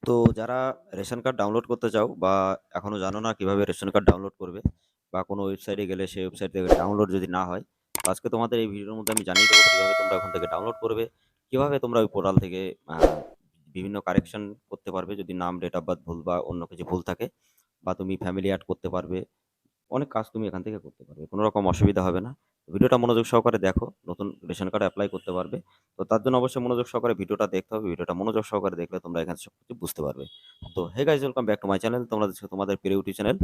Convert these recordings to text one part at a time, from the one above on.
তো যারা ration card download করতে চাও বা এখনো জানো না কিভাবে রেশন কার্ড ডাউনলোড করবে বা কোনো ওয়েবসাইটে গেলে সেই ওয়েবসাইট থেকে ডাউনলোড যদি না হয়, তো আজকে তোমাদের এই ভিডিওর মধ্যে আমি জানিয়ে দেবো কিভাবে তোমরা ওখান থেকে ডাউনলোড করবে, কিভাবে তোমরা ওই পোর্টাল থেকে বিভিন্ন কারেকশন করতে পারবে যদি নাম, ডেট অফ বার্থ ভুল বা অন্য কিছু ভুল থাকে, বা তুমি ফ্যামিলি অ্যাড করতে পারবে। অনেক কাজ তুমি এখান থেকে করতে পারবে। কোনো রকম অসুবিধা হবে না। ভিডিওটা মনোযোগ সহকারে দেখো, নতুন রেশন কার্ড এপ্লাই করতে পারবে। তো তার জন্য অবশ্যই মনোযোগ সহকারে ভিডিওটা দেখতে হবে। ভিডিওটা মনোযোগ সহকারে দেখলে তোমরা এখানে সবকিছু বুঝতে পারবে। তো hey guys, welcome back to my channel. তোমরা দেখছো তোমাদের প্রিয় ইউটিউব চ্যানেল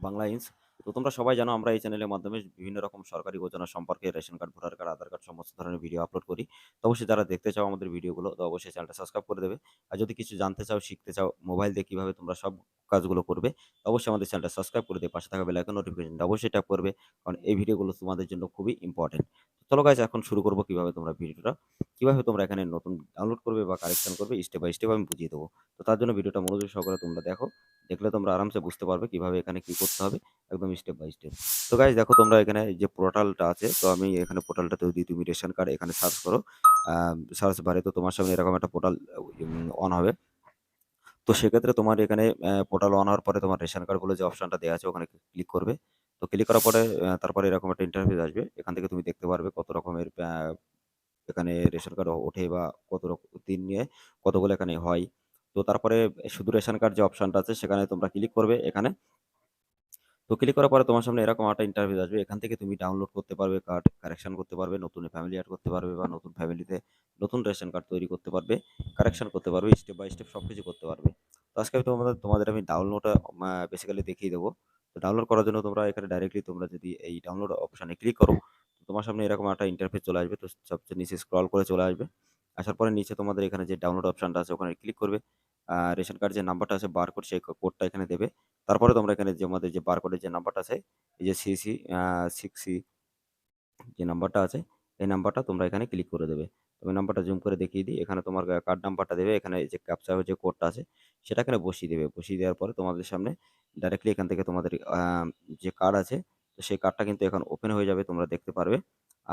বাংলা ইন্স। তো তোমরা সবাই জানো আমরা এই চ্যানেলের মাধ্যমে বিভিন্ন রকম সরকারি যোজনা সম্পর্কে রেশন কার্ড, ভোটার কার্ড, আধার কার্ড সমস্ত ধরনের ভিডিও আপলোড করি। তো অবশ্যই যারা দেখতে চাও আমাদের ভিডিওগুলো, তো অবশ্যই চ্যানেলটা সাবস্ক্রাইব করে দেবে। আর যদি কিছু জানতে চাও, শিখতে চাও, মোবাইল দিয়ে কিভাবে তোমরা সব কাজগুলো করবে, তো অবশ্যই আমাদের চ্যানেলটা সাবস্ক্রাইব করে দিয়ে পাশে থাকা বেল আইকন নোটিফিকেশনটা অবশ্যই ট্যাপ করবে, কারণ এই ভিডিওগুলো তোমাদের জন্য খুবই ইম্পর্টেন্ট। তো চলো গাইস, এখন শুরু করবো কিভাবে তোমরা ভিডিওটা কিভাবে তোমরা এখানে নতুন ডাউনলোড করবে বা কারেকশন করবে, স্টেপ বাই স্টেপ আমি বুঝিয়ে দেবো। তো তার জন্য ভিডিওটা মনোযোগ সহকারে তোমরা দেখো। দেখলে তোমরা আরামসে বুঝতে পারবে কিভাবে এখানে কি করতে হবে, একদম স্টেপ বাই স্টেপ। তো গাইস দেখো, তোমরা এখানে যে পোর্টালটা আছে, তো আমি এখানে পোর্টালটাতে যদি তুমি রেশন কার্ড এখানে সার্চ করো, সার্চ বারে তো তোমার সামনে এরকম একটা পোর্টাল অন হবে। তো সেক্ষেত্রে তোমার এখানে পোর্টাল অন হওয়ার পরে তোমার রেশন কার্ড বলে যে অপশনটা দেওয়া আছে ওখানে ক্লিক করবে। তো ক্লিক করার পরে তারপরে এরকম একটা ইন্টারফেস আসবে। এখান থেকে তুমি দেখতে পারবে কত রকমের এখানে রেশন কার্ড ওঠে বা কত দিন নিয়ে কতগুলো এখানে হয়। তো তারপরে শুধু রেশন কার্ড যে অপশনটা আছে সেখানে তোমরা ক্লিক করবে এখানে। তো ক্লিক করার পরে তোমার সামনে এরকম একটা ইন্টারফেস আসবে। এখান থেকে তুমি ডাউনলোড করতে পারবে কার্ড, কারেকশন করতে পারবে, নতুন ফ্যামিলি এড করতে পারবে বা নতুন ফ্যামিলিতে নতুন রেশন কার্ড তৈরি করতে পারবে, কারেকশন করতে পারবে, স্টেপ বাই স্টেপ সবকিছু করতে পারবে। তো আজকে আমি তোমাদের আমি ডাউনলোডটা বেসিক্যালি দেখিয়ে দেবো। তো ডাউনলোড করার জন্য তোমরা এখানে ডাইরেক্টলি তোমরা যদি এই ডাউনলোড অপশনে ক্লিক করো, তো তোমার সামনে এরকম একটা ইন্টারফেস চলে আসবে। তো সবচেয়ে নিচে স্ক্রল করে চলে আসবে। আসার পরে নিচে তোমাদের এখানে যে ডাউনলোড অপশনটা আছে ওখানে ক্লিক করবে। রেশন কার্ড যে নাম্বারটা আছে বারকোড, সেই কোডটা এখানে দেবে। তারপরে তোমরা এখানে যে আমাদের যে বারকোডের যে নাম্বারটা আছে, এই যে সিসি 6C যে নাম্বারটা আছে, এই নাম্বারটা তোমরা এখানে ক্লিক করে দেবে। আমি নাম্বারটা জুম করে দেখিয়ে দিই। এখানে তোমার কার্ড নাম্বারটা দেবে। এখানে যে ক্যাপচা যে কোডটা আছে সেটা এখানে বসিয়ে দেবে। বসিয়ে দেওয়ার পরে তোমাদের সামনে ডাইরেক্টলি এখান থেকে তোমাদের যে কার্ড আছে, তো সেই কার্ডটা কিন্তু এখন ওপেন হয়ে যাবে। তোমরা দেখতে পারবে।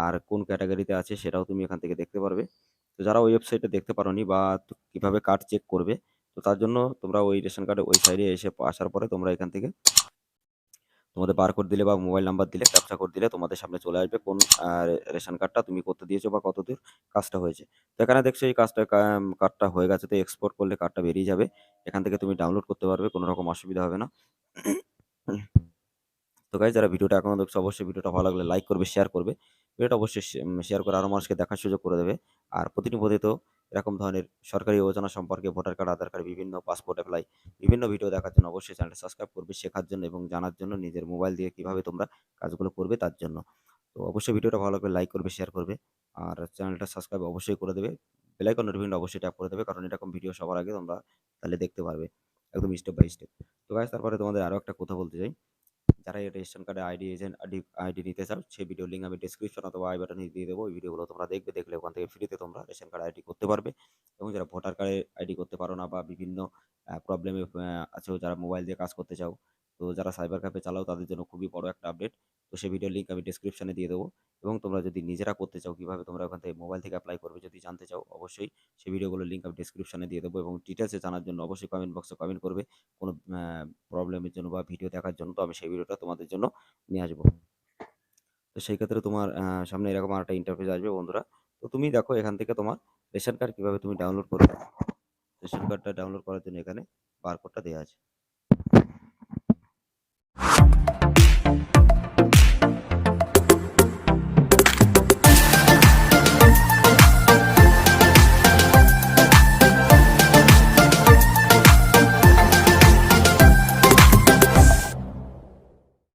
আর কোন ক্যাটাগরিতে আছে সেটাও তুমি এখান থেকে দেখতে পারবে। তো যারা ওই ওয়েবসাইটে দেখতে পারোনি বা কিভাবে কার্ড চেক করবে, তো তার জন্য তোমরা ওই রেশন কার্ডের ওই সাইডে এসে আসার পরে তোমরা এখান থেকে তোমাদের বারকোড দিলে বা মোবাইল নাম্বার দিলে, ক্যাপচা কোড দিলে তোমাদের সামনে চলে আসবে কোন রেশন কার্ডটা তুমি করতে দিয়েছো বা কতদূর কাজটা হয়েছে। তো এখানে দেখছো এই কার্ডটা হয়ে গেছে। তো এক্সপোর্ট করলে কার্ডটা বেরিয়ে যাবে। এখান থেকে তুমি ডাউনলোড করতে পারবে। কোনো রকম অসুবিধা হবে না। তো গাইস, যারা ভিডিওটা এখনো দেখছো অবশ্যই ভিডিওটা ভালো লাগলে লাইক করবে, শেয়ার করবে। ভিডিওটা অবশ্যই শেয়ার করে আরো মানুষকে দেখার সুযোগ করে দেবে। আর প্রতিনিয়ত এরকম ধরনের সরকারি যোজনা সম্পর্কে, ভোটার কার্ড, আধার কার্ড, বিভিন্ন পাসপোর্ট এপ্লাই, বিভিন্ন ভিডিও দেখার জন্য অবশ্যই চ্যানেলটা সাবস্ক্রাইব করবে, শেখার জন্য এবং জানার জন্য, নিজের মোবাইল দিয়ে কিভাবে তোমরা কাজগুলো করবে তার জন্য। তো অবশ্যই ভিডিওটা ভালো লাগলে লাইক করবে, শেয়ার করবে। আর চ্যানেলটা সাবস্ক্রাইব অবশ্যই করে দেবে। বেল আইকন নোটিফিকেশন অবশ্যই ট্যাপ করে দেবে, কারণ এরকম ভিডিও সবার আগে তোমরা তাহলে দেখতে পারবে একদম স্টেপ বাই স্টেপ। তো গাইস, তারপরে তোমাদের আরো একটা কথা বলতে চাই। যারা এই রেশন কার্ডে আইডি এজেন্ট আইডি নিতে চাও, সেই ভিডিও লিঙ্ক আমি ডেসক্রিপশন অথবা আই বাটনে দিয়ে দেবো। ওই ভিডিওগুলো তোমরা দেখবে, দেখলে ওখান থেকে ফ্রিতে তোমরা রেশন কার্ড আইডি করতে পারবে। এবং যারা ভোটার কার্ডে আইডি করতে পারো না বা বিভিন্ন প্রবলেমে আছো, যারা মোবাইল দিয়ে কাজ করতে চাও, তো যারা সাইবার ক্যাফে চালাও তাদের জন্য খুবই বড় একটা আপডেট। তো সেই ভিডিও লিঙ্ক আমি ডেসক্রিপশনে দিয়ে দেবো। এবং তোমরা যদি নিজেরা করতে চাও, কিভাবে তোমরা ওখান থেকে মোবাইল থেকে অ্যাপ্লাই করবে যদি জানতে চাও, অবশ্যই সেই ভিডিওগুলোর লিঙ্ক আমি ডেসক্রিপশনে দিয়ে দেবো। এবং ডিটেলসে জানার জন্য অবশ্যই কমেন্ট বক্সে কমেন্ট করবে কোনো প্রবলেমের জন্য বা ভিডিও দেখার জন্য। তো আমি সেই ভিডিওটা তোমাদের জন্য নিয়ে আসবো। তো সেই ক্ষেত্রে তোমার সামনে এরকম আরেকটা ইন্টারফেস আসবে বন্ধুরা। তো তুমি দেখো এখান থেকে তোমার রেশন কার্ড কিভাবে তুমি ডাউনলোড করবে। রেশন কার্ডটা ডাউনলোড করার জন্য এখানে বারকোডটা দেওয়া আছে।